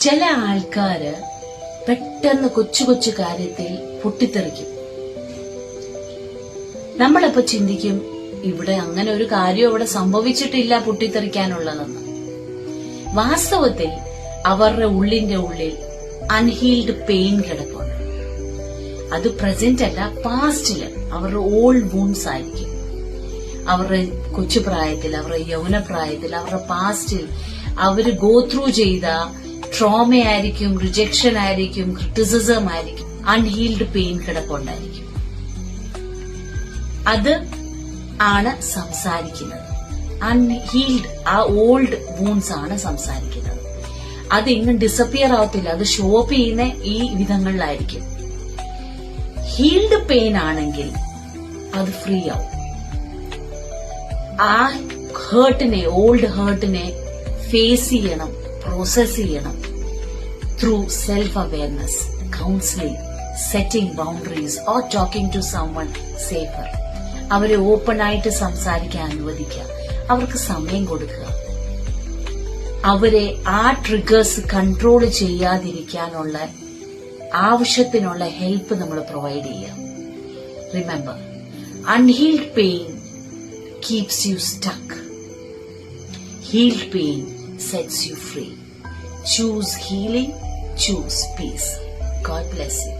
ചില ആൾക്കാര് പെട്ടെന്ന് കൊച്ചു കൊച്ചു കാര്യത്തിൽ പൊട്ടിത്തെറിക്കും. നമ്മളിപ്പോ ചിന്തിക്കും, ഇവിടെ അങ്ങനെ ഒരു കാര്യം ഇവിടെ സംഭവിച്ചിട്ടില്ല പൊട്ടിത്തെറിക്കാനുള്ളതെന്ന്. വാസ്തവത്തിൽ അവരുടെ ഉള്ളിന്റെ ഉള്ളിൽ അൺഹീൽഡ് പെയിൻ കിടപ്പുണ്ട്. അത് പ്രസന്റ് അല്ല, പാസ്റ്റില് അവരുടെ ഓൾഡ് വൂൺസ് ആയിരിക്കും. അവരുടെ കൊച്ചുപ്രായത്തിൽ, അവരുടെ യൗവനപ്രായത്തിൽ, അവരുടെ പാസ്റ്റിൽ അവര് ഗോ ത്രൂ ചെയ്ത ട്രോമയായിരിക്കും, റിജക്ഷൻ ആയിരിക്കും, ക്രിറ്റിസിസം ആയിരിക്കും, അൺഹീൽഡ് പെയിൻ കിടപ്പുണ്ടായിരിക്കും. അത് ആണ് സംസാരിക്കുന്നത്. അൺഹീൽഡ് ആ ഓൾഡ് വൂൺസ് ആണ് സംസാരിക്കുന്നത്. അത് ഇങ്ങ് ഡിസപ്പിയർ ആവത്തില്ല. അത് ഷോ അപ്പ് ചെയ്യുന്ന ഈ വിധങ്ങളിലായിരിക്കും. ഹീൽഡ് പെയിൻ ആണെങ്കിൽ അത് ഫ്രീ ആവും. ആ ഹേർട്ടിനെ, ഓൾഡ് ഹേർട്ടിനെ ഫേസ് ചെയ്യണം, പ്രോസസ് ചെയ്യണം through self awareness, counselling, setting boundaries or talking to someone safer. അവരെ ഓപ്പൺ ആയിട്ട് സംസാരിക്കാൻ അനുവദിക്കുക, അവർക്ക് സമയം കൊടുക്കുക, അവരെ ആ ട്രിഗേഴ്സ് കൺട്രോൾ ചെയ്യാതിരിക്കാനുള്ള ആവശ്യത്തിനുള്ള ഹെൽപ്പ് നമ്മൾ പ്രൊവൈഡ് ചെയ്യുക. Remember, unhealed pain keeps you stuck. Healed pain sets you free. Choose healing, choose peace. God bless you.